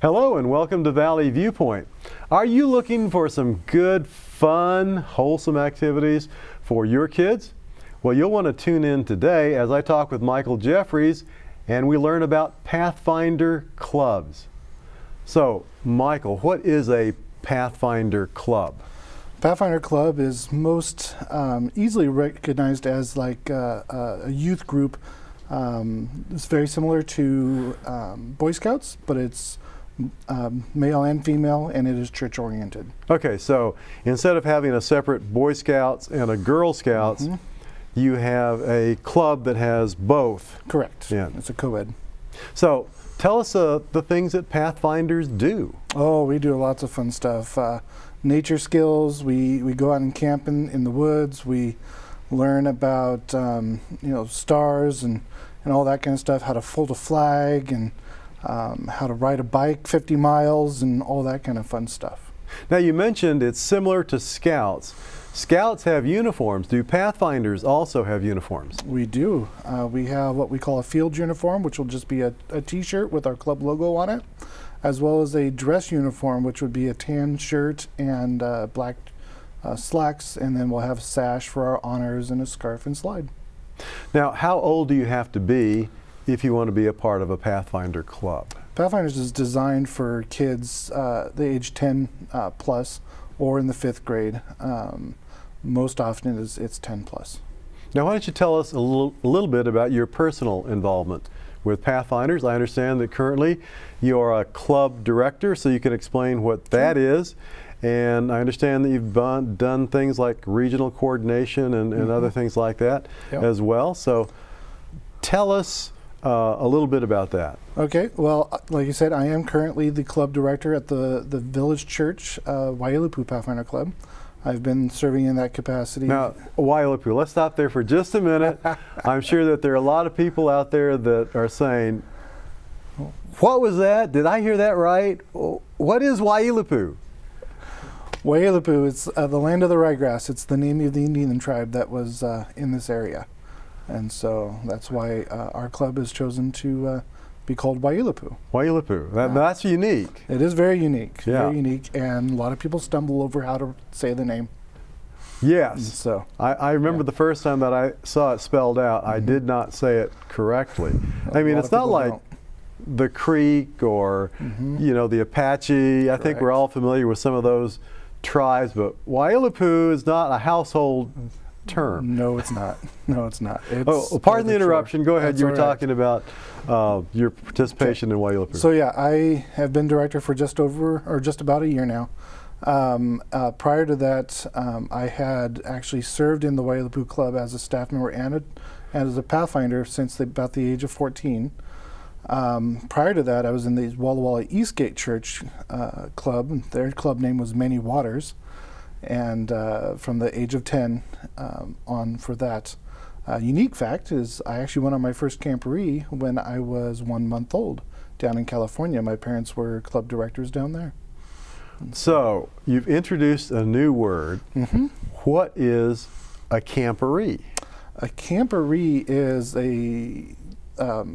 Hello and welcome to Valley Viewpoint. Are you looking for some good, fun, wholesome activities for your kids? Well, you'll want to tune in today as I talk with Michael Jeffries and we learn about Pathfinder clubs. So, Michael, what is a Pathfinder club? Pathfinder Club is most easily recognized as like a youth group. It's very similar to Boy Scouts, but it's male and female, and it is church oriented. Okay, so instead of having a separate Boy Scouts and a Girl Scouts, you have a club that has both. Correct. Yeah. It's a co-ed. So tell us the things that Pathfinders do. Oh, we do lots of fun stuff. Nature skills. We go out and camp in the woods. We learn about stars and all that kind of stuff. How to fold a flag and how to ride a bike 50 miles and all that kind of fun stuff. Now you mentioned it's similar to Scouts. Scouts have uniforms. Do Pathfinders also have uniforms? We do. We have what we call a field uniform, which will just be a t-shirt with our club logo on it, as well as a dress uniform, which would be a tan shirt and black slacks, and then we'll have a sash for our honors and a scarf and slide. Now, how old do you have to be if you want to be a part of a Pathfinder club? Pathfinders is designed for kids the age 10 plus or in the 5th grade. Most often it's 10 plus. Now, why don't you tell us a little bit about your personal involvement with Pathfinders? I understand that currently you are a club director, so you can explain what that is. And I understand that you've done things like regional coordination and other things like that as well. So tell us a little bit about that. Okay, well, like you said, I am currently the club director at the village church, Waiilatpu Pathfinder Club. I've been serving in that capacity. Now, Waiilatpu, let's stop there for just a minute. I'm sure that there are a lot of people out there that are saying, what was that? Did I hear that right? What is Waiilatpu? Waiilatpu is the land of the ryegrass. It's the name of the Indian tribe that was in this area. And so that's why our club has chosen to be called Waiilatpu. Waiilatpu. That's unique. It is very unique. Yeah. Very unique. And a lot of people stumble over how to say the name. Yes. And so I remember the first time that I saw it spelled out, I did not say it correctly. I mean, it's not like the Creek or, the Apache. I think we're all familiar with some of those tribes, but Waiilatpu is not a household term. No, it's not. No, it's not. Pardon the interruption. Go ahead. That's you were all right. talking about your participation in Waiilatpu. So yeah, I have been director for just about a year now. Prior to that, I had actually served in the Waiilatpu Club as a staff member and as a Pathfinder since about the age of 14. Prior to that, I was in the Walla Walla Eastgate Church Club. Their club name was Many Waters. And from the age of 10 on for that. Unique fact is I actually went on my first camporee when I was 1 month old down in California. My parents were club directors down there. So you've introduced a new word. What is a camporee? A camporee is a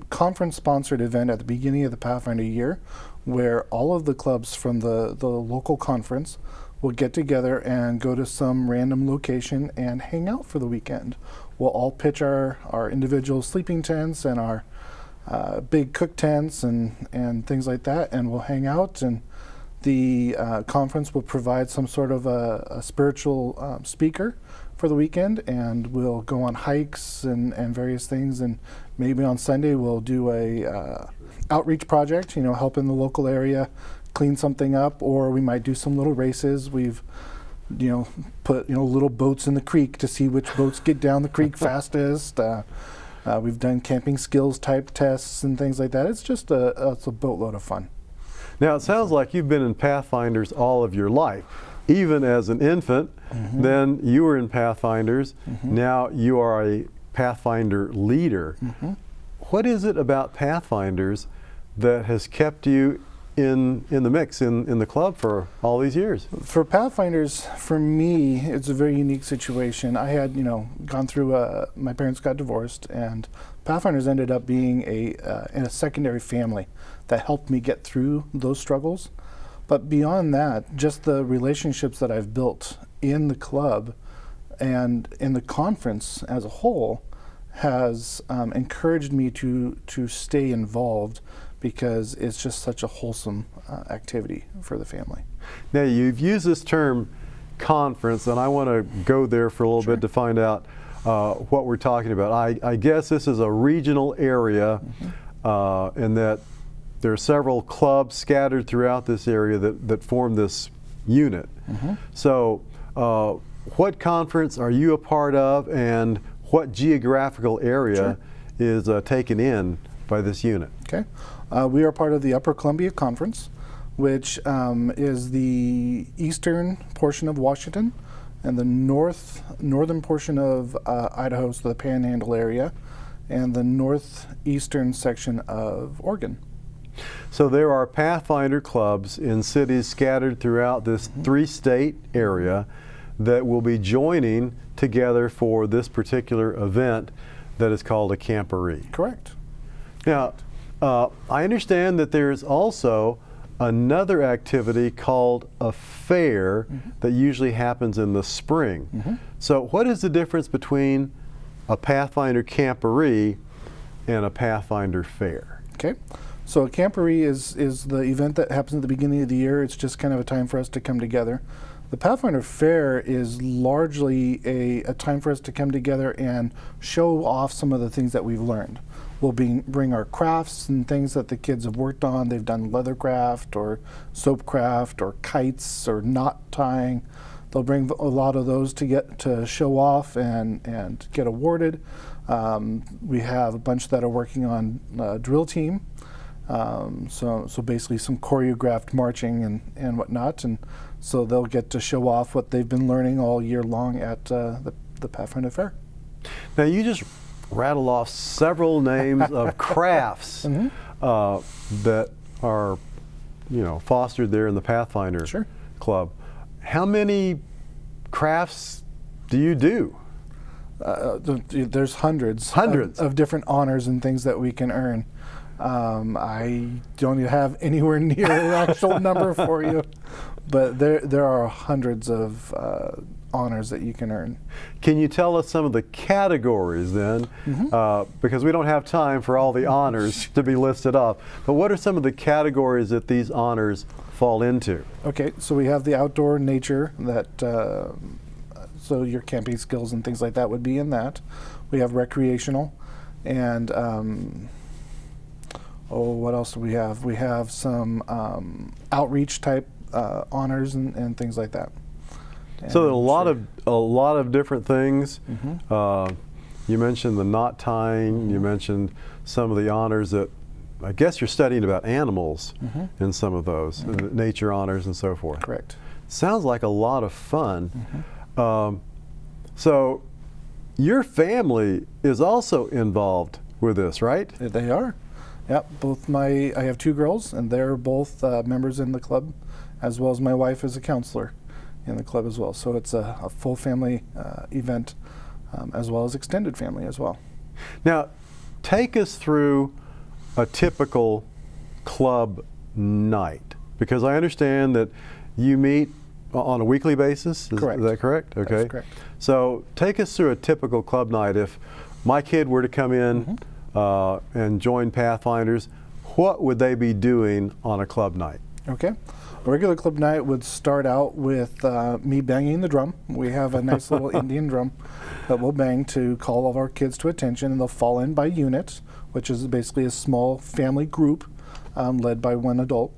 conference-sponsored event at the beginning of the Pathfinder year where all of the clubs from the local conference will get together and go to some random location and hang out for the weekend. We'll all pitch our individual sleeping tents and our big cook tents and things like that, and we'll hang out, and the conference will provide some sort of a spiritual speaker for the weekend, and we'll go on hikes and various things, and maybe on Sunday we'll do a outreach project, help in the local area, clean something up, or we might do some little races. We've put little boats in the creek to see which boats get down the creek fastest. We've done camping skills type tests and things like that. It's just it's a boatload of fun. Now it sounds like you've been in Pathfinders all of your life. Even as an infant, then you were in Pathfinders. Now you are a Pathfinder leader. What is it about Pathfinders that has kept you in the mix in the club for all these years? For Pathfinders, for me, it's a very unique situation. I had, gone through, my parents got divorced, and Pathfinders ended up being in a secondary family that helped me get through those struggles. But beyond that, just the relationships that I've built in the club and in the conference as a whole has encouraged me to stay involved, because it's just such a wholesome activity for the family. Now, you've used this term conference, and I want to go there for a little bit to find out what we're talking about. I guess this is a regional area, and that there are several clubs scattered throughout this area that form this unit. So what conference are you a part of, and what geographical area is taken in by this unit? Okay. We are part of the Upper Columbia Conference, which is the eastern portion of Washington and the northern portion of Idaho, so the Panhandle area, and the northeastern section of Oregon. So there are Pathfinder clubs in cities scattered throughout this three-state area that will be joining together for this particular event that is called a camporee. Correct. Now, I understand that there's also another activity called a fair that usually happens in the spring. So what is the difference between a Pathfinder camporee and a Pathfinder fair? Okay. So a camporee is the event that happens at the beginning of the year. It's just kind of a time for us to come together. The Pathfinder Fair is largely a time for us to come together and show off some of the things that we've learned. We'll bring our crafts and things that the kids have worked on. They've done leather craft or soap craft or kites or knot tying. They'll bring a lot of those to show off and get awarded. We have a bunch that are working on drill team. So basically some choreographed marching and whatnot, and so they'll get to show off what they've been learning all year long at the Pathfinder Fair. Now, you just rattle off several names of crafts that are, fostered there in the Pathfinder Club. How many crafts do you do? There's hundreds of different honors and things that we can earn. I don't even have anywhere near an actual number for you, but there are hundreds of honors that you can earn. Can you tell us some of the categories then? Because we don't have time for all the honors to be listed off, but what are some of the categories that these honors fall into? Okay, so we have the outdoor nature that, so your camping skills and things like that would be in that. We have recreational, and what else do we have? We have some outreach type honors and things like that. So there are a lot of different things. You mentioned the knot tying. You mentioned some of the honors that I guess you're studying about animals in some of those, nature honors and so forth. Correct. Sounds like a lot of fun. So your family is also involved with this, right? They are. Yep. I have two girls, and they're both members in the club, as well as my wife is a counselor in the club as well. So it's a full family event, as well as extended family as well. Now, take us through a typical club night, because I understand that you meet on a weekly basis. Correct. Is that correct? Okay. That's correct. So take us through a typical club night. If my kid were to come in and join Pathfinders, what would they be doing on a club night? Okay. A regular club night would start out with me banging the drum. We have a nice little Indian drum that we'll bang to call all of our kids to attention, and they'll fall in by unit, which is basically a small family group led by one adult.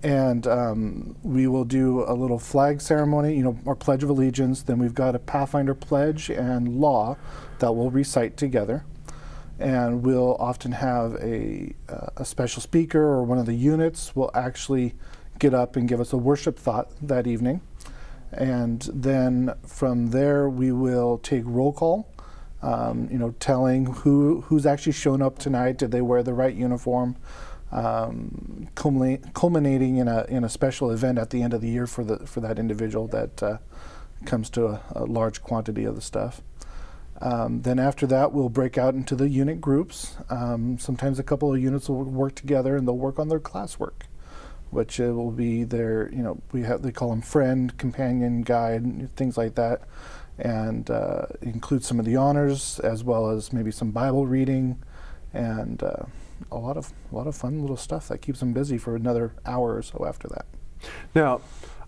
And we will do a little flag ceremony, our Pledge of Allegiance. Then we've got a Pathfinder pledge and law that we'll recite together. And we'll often have a special speaker, or one of the units will actually get up and give us a worship thought that evening. And then from there we will take roll call, telling who's actually shown up tonight. Did they wear the right uniform? culminating in a special event at the end of the year for that individual that comes to a large quantity of the stuff. Then after that, we'll break out into the unit groups. Sometimes a couple of units will work together and they'll work on their classwork, which will be their, they call them friend, companion, guide, things like that, and include some of the honors as well as maybe some Bible reading and a lot of fun little stuff that keeps them busy for another hour or so after that. Now,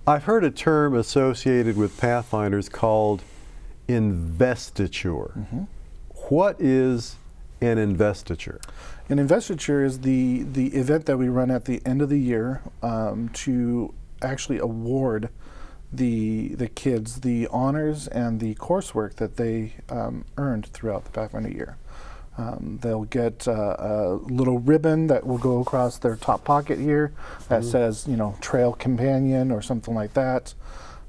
I've heard a term associated with Pathfinders called Investiture. Mm-hmm. What is an investiture? An investiture is the event that we run at the end of the year to actually award the kids the honors and the coursework that they earned throughout the Pathfinder year. They'll get a little ribbon that will go across their top pocket here that says, Trail Companion or something like that.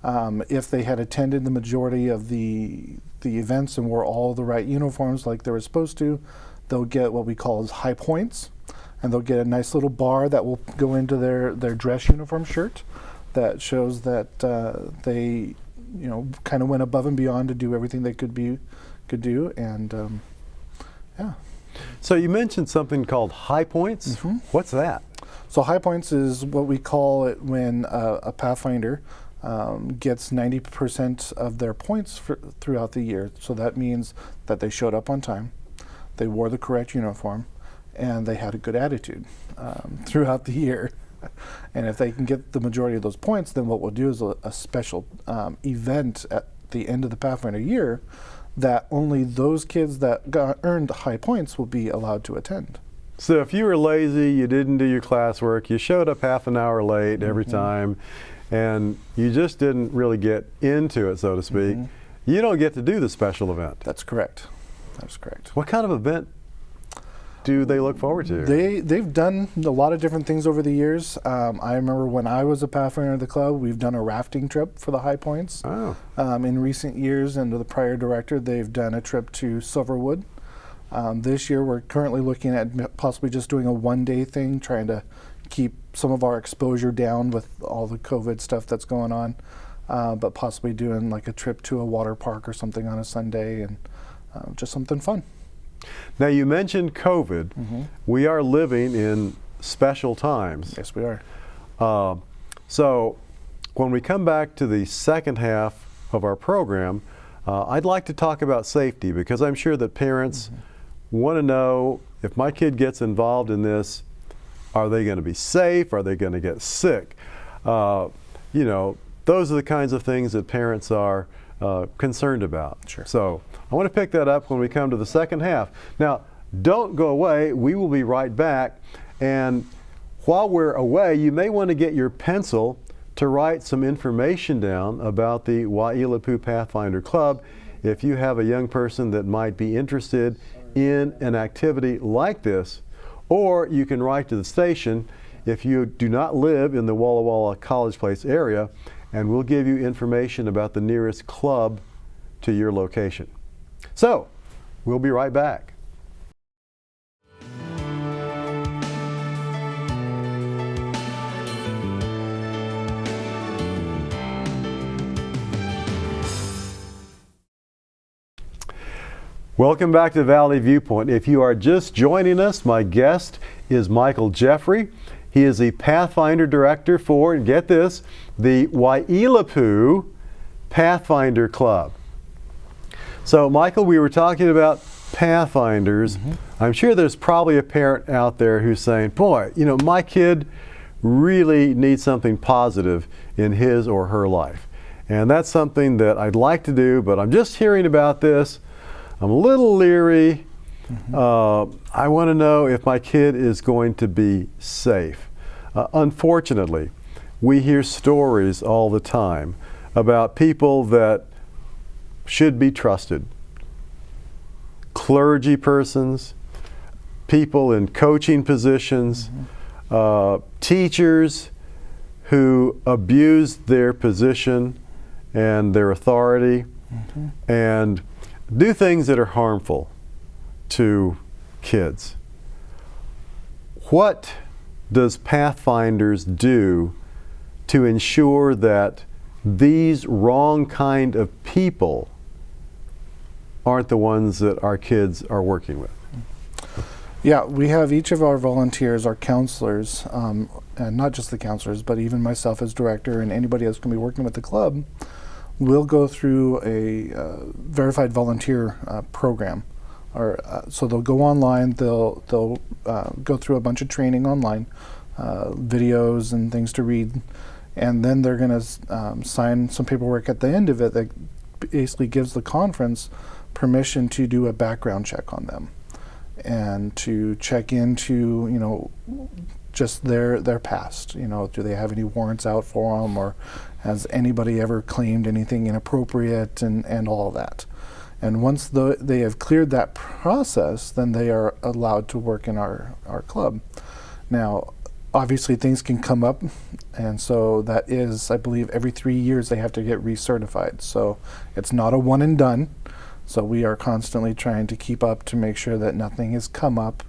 If they had attended the majority of the events and wore all the right uniforms like they were supposed to, they'll get what we call as high points, and they'll get a nice little bar that will go into their dress uniform shirt that shows that they kind of went above and beyond to do everything they could do, and yeah. So you mentioned something called high points. Mm-hmm. What's that? So high points is what we call it when a Pathfinder gets 90% of their points throughout the year. So that means that they showed up on time, they wore the correct uniform, and they had a good attitude throughout the year. And if they can get the majority of those points, then what we'll do is a special event at the end of the Pathfinder year that only those kids that earned high points will be allowed to attend. So if you were lazy, you didn't do your classwork, you showed up half an hour late every time, and you just didn't really get into it, so to speak, you don't get to do the special event. That's correct. That's correct. What kind of event do they look forward to? They've done a lot of different things over the years. I remember when I was a Pathfinder of the club, we've done a rafting trip for the high points. Oh. In recent years, under the prior director, they've done a trip to Silverwood. This year, we're currently looking at possibly just doing a one-day thing, trying to keep some of our exposure down with all the COVID stuff that's going on, but possibly doing like a trip to a water park or something on a Sunday, and just something fun. Now you mentioned COVID. We are living in special times. Yes, we are. So when we come back to the second half of our program, I'd like to talk about safety, because I'm sure that parents want to know, if my kid gets involved in this, are they going to be safe? Are they going to get sick? Those are the kinds of things that parents are concerned about. Sure. So I want to pick that up when we come to the second half. Now, don't go away. We will be right back. And while we're away, you may want to get your pencil to write some information down about the Waiilatpu Pathfinder Club if you have a young person that might be interested in an activity like this. Or you can write to the station if you do not live in the Walla Walla College Place area, and we'll give you information about the nearest club to your location. So, we'll be right back. Welcome back to Valley Viewpoint. If you are just joining us, my guest is Michael Jeffrey. He is the Pathfinder Director for, and get this, the Waiilatpu Pathfinder Club. So, Michael, we were talking about Pathfinders. I'm sure there's probably a parent out there who's saying, boy, my kid really needs something positive in his or her life. And that's something that I'd like to do, but I'm just hearing about this. I'm a little leery. I want to know if my kid is going to be safe. Unfortunately, we hear stories all the time about people that should be trusted. Clergy persons, people in coaching positions, teachers who abuse their position and their authority and do things that are harmful to kids. What does Pathfinders do to ensure that these wrong kind of people aren't the ones that our kids are working with? Yeah, we have each of our volunteers, our counselors, and not just the counselors, but even myself as director and anybody else going to be working with the club, will go through a verified volunteer program. So they'll go online, they'll go through a bunch of training online, videos and things to read, and then they're going to sign some paperwork at the end of it that basically gives the conference permission to do a background check on them and to check into, you know, just their past. You know, do they have any warrants out for them, or has anybody ever claimed anything inappropriate, and all of that. And once they have cleared that process, then they are allowed to work in our club. Now, obviously things can come up, and so that is, I believe, every 3 years they have to get recertified. So it's not a one and done. So we are constantly trying to keep up to make sure that nothing has come up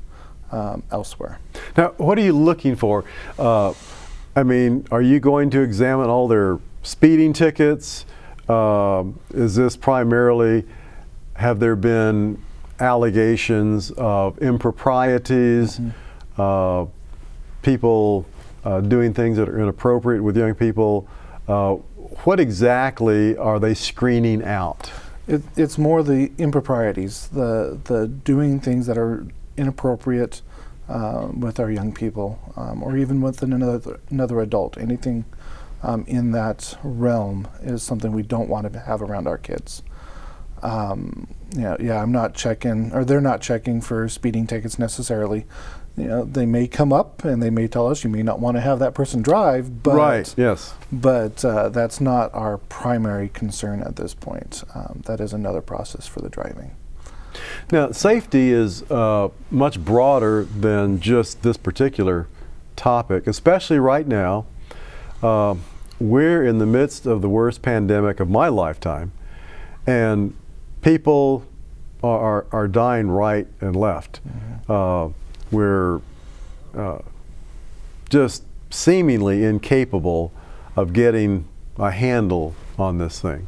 elsewhere. Now, what are you looking for? I mean, are you going to examine all their speeding tickets? Is this primarily, have there been allegations of improprieties, people doing things that are inappropriate with young people? What exactly are they screening out? It's more the improprieties, the doing things that are inappropriate with our young people, or even with another adult. Anything in that realm is something we don't want to have around our kids. I'm not checking, or they're not checking for speeding tickets necessarily. You know, they may come up and they may tell us you may not want to have that person drive, but right, yes. But that's not our primary concern at this point. That is another process for the driving. Now, safety is much broader than just this particular topic, especially right now. We're in the midst of the worst pandemic of my lifetime, and people are dying right and left. We're just seemingly incapable of getting a handle on this thing.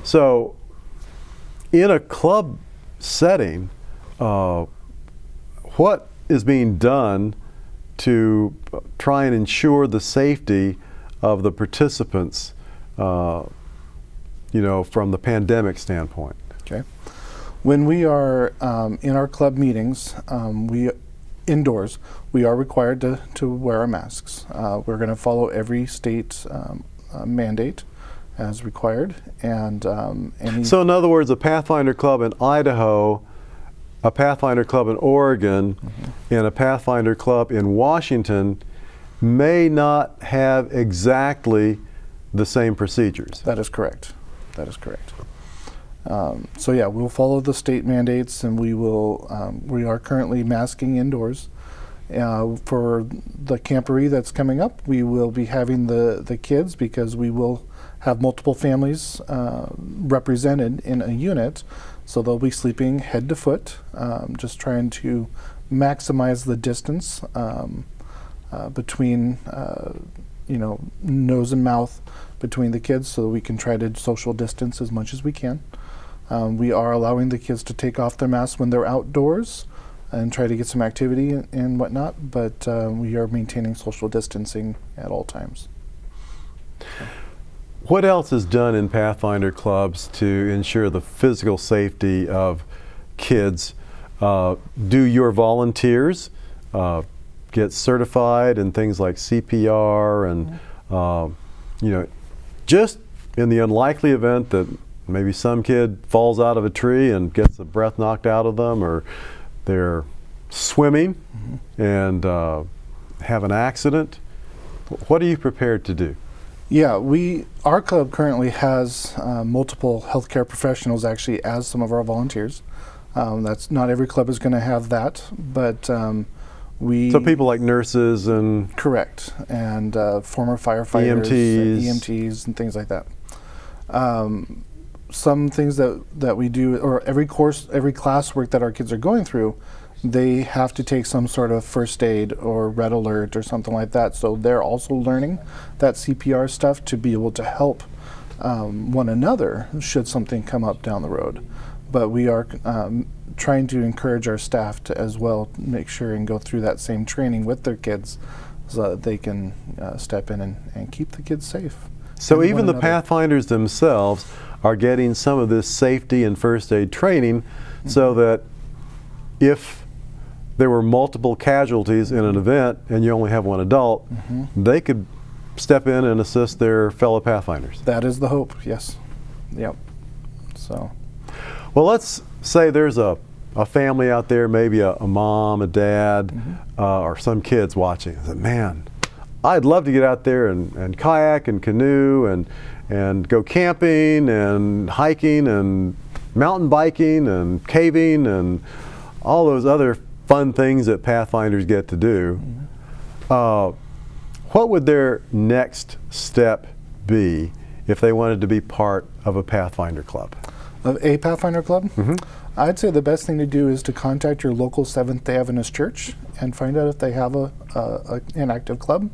So in a club setting, what is being done to try and ensure the safety of the participants, you know, from the pandemic standpoint? Okay. When we are in our club meetings, indoors, we are required to wear our masks. We're going to follow every state mandate as required. And so in other words, a Pathfinder club in Idaho, a Pathfinder club in Oregon, and a Pathfinder club in Washington may not have exactly the same procedures. That is correct. That is correct. So yeah, we'll follow the state mandates, and we are currently masking indoors. For the camporee that's coming up, we will be having the kids, because we will have multiple families represented in a unit, so they'll be sleeping head to foot, just trying to maximize the distance between nose and mouth between the kids, so that we can try to social distance as much as we can. We are allowing the kids to take off their masks when they're outdoors and try to get some activity and whatnot, but we are maintaining social distancing at all times. What else is done in Pathfinder clubs to ensure the physical safety of kids? Do your volunteers get certified in things like CPR and, just in the unlikely event that maybe some kid falls out of a tree and gets the breath knocked out of them, or they're swimming and have an accident, what are you prepared to do? Yeah, our club currently has multiple healthcare professionals actually as some of our volunteers. That's not every club is going to have that, but so people like nurses and correct, and former firefighters, EMTs, and things like that. Some things that we do, or every classwork that our kids are going through, they have to take some sort of first aid or red alert or something like that. So they're also learning that CPR stuff to be able to help one another should something come up down the road. But we are trying to encourage our staff to as well make sure and go through that same training with their kids so that they can step in and keep the kids safe. So and even one the another. Pathfinders themselves are getting some of this safety and first aid training so that if there were multiple casualties in an event and you only have one adult, they could step in and assist their fellow Pathfinders. That is the hope, yes. Yep. So. Well, let's say there's a family out there, maybe a mom, a dad, or some kids watching. I said, man, I'd love to get out there and kayak and canoe and go camping and hiking and mountain biking and caving and all those other fun things that Pathfinders get to do. What would their next step be if they wanted to be part of a Pathfinder club? Of a Pathfinder club? I'd say the best thing to do is to contact your local Seventh-day Adventist church and find out if they have an active club.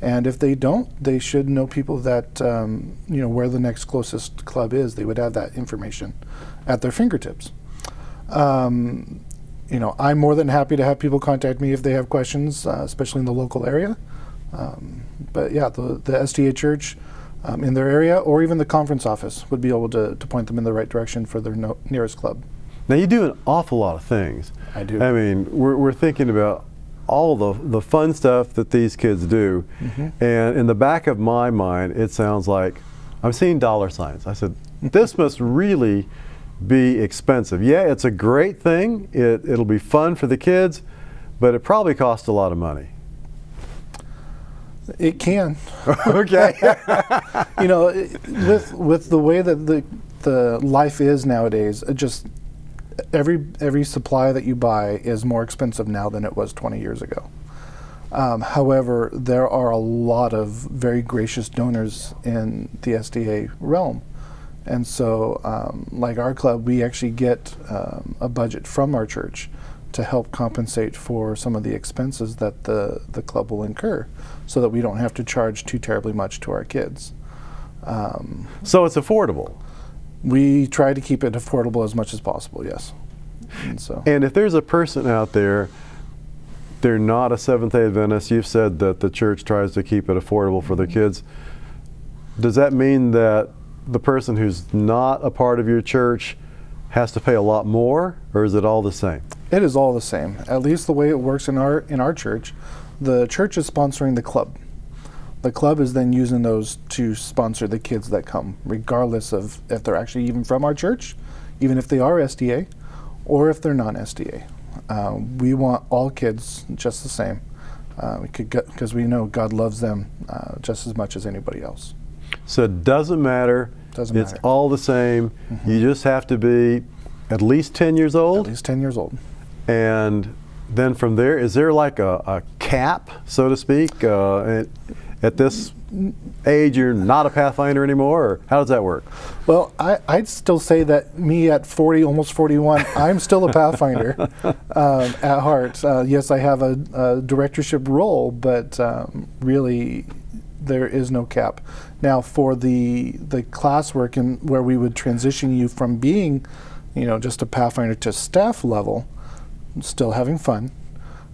And if they don't, they should know people that, where the next closest club is. They would have that information at their fingertips. I'm more than happy to have people contact me if they have questions, especially in the local area. But yeah, the SDA church in their area, or even the conference office, would be able to point them in the right direction for their nearest club. Now you do an awful lot of things. I do. I mean, we're thinking about all the fun stuff that these kids do, and in the back of my mind, it sounds like I'm seeing dollar signs. I said, this must really be expensive. Yeah, it's a great thing. It'll be fun for the kids, but it probably costs a lot of money. It can. Okay. With the way that the life is nowadays, it just every supply that you buy is more expensive now than it was 20 years ago. However, there are a lot of very gracious donors in the SDA realm. And so, like our club, we actually get a budget from our church to help compensate for some of the expenses that the club will incur so that we don't have to charge too terribly much to our kids. So it's affordable. We try to keep it affordable as much as possible, yes. And if there's a person out there, they're not a Seventh-day Adventist, you've said that the church tries to keep it affordable for their kids. Does that mean that the person who's not a part of your church has to pay a lot more, or is it all the same? It is all the same. At least the way it works in our church, the church is sponsoring the club. The club is then using those to sponsor the kids that come, regardless of if they're actually even from our church, even if they are SDA, or if they're non-SDA. We want all kids just the same, because we know God loves them just as much as anybody else. So it doesn't matter. It's all the same. You just have to be at least 10 years old? At least 10 years old. And then from there, is there like a cap, so to speak? At this age, you're not a Pathfinder anymore, or how does that work? Well, I'd still say that me at 40, almost 41, I'm still a Pathfinder at heart. Yes, I have a directorship role, but really there is no cap. Now, for the classwork where we would transition you from being, just a Pathfinder to staff level, still having fun,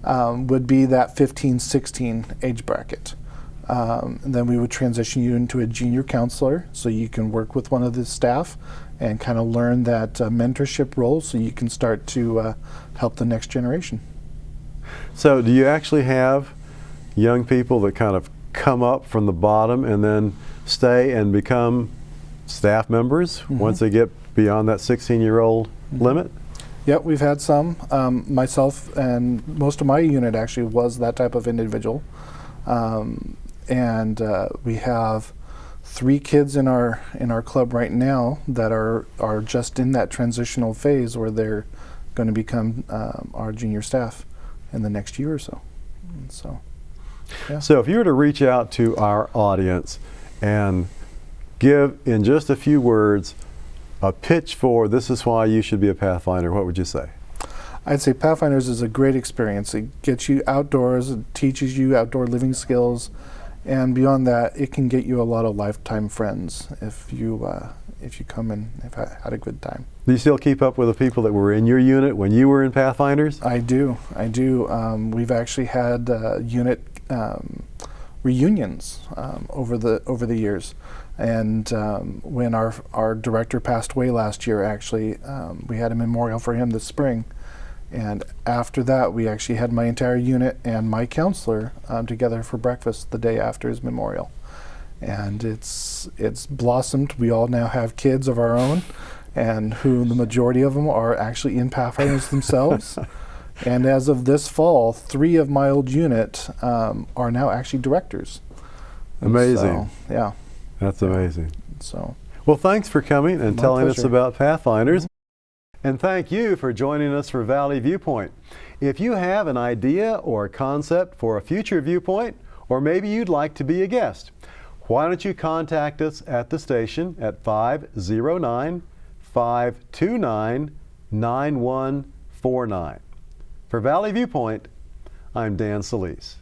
would be that 15, 16 age bracket. And then we would transition you into a junior counselor, so you can work with one of the staff and kind of learn that mentorship role, so you can start to help the next generation. So do you actually have young people that kind of come up from the bottom and then stay and become staff members once they get beyond that 16-year-old limit? Yep, we've had some. Myself and most of my unit actually was that type of individual. And we have 3 kids in our club right now that are just in that transitional phase where they're going to become our junior staff in the next year or so. And so, yeah. So if you were to reach out to our audience and give in just a few words a pitch for this is why you should be a Pathfinder, what would you say? I'd say Pathfinders is a great experience. It gets you outdoors, it teaches you outdoor living skills, and beyond that, it can get you a lot of lifetime friends if you come and have had a good time. Do you still keep up with the people that were in your unit when you were in Pathfinders? I do. We've actually had unit reunions over the years, and when our director passed away last year, actually, we had a memorial for him this spring. And after that, we actually had my entire unit and my counselor together for breakfast the day after his memorial. And it's blossomed. We all now have kids of our own, and who the majority of them are actually in Pathfinders themselves. And as of this fall, 3 of my old unit are now actually directors. Amazing. So, yeah. That's amazing. So, well, thanks for coming and My telling us pleasure. about Pathfinders. And thank you for joining us for Valley Viewpoint. If you have an idea or a concept for a future viewpoint, or maybe you'd like to be a guest, why don't you contact us at the station at 509-529-9149. For Valley Viewpoint, I'm Dan Solis.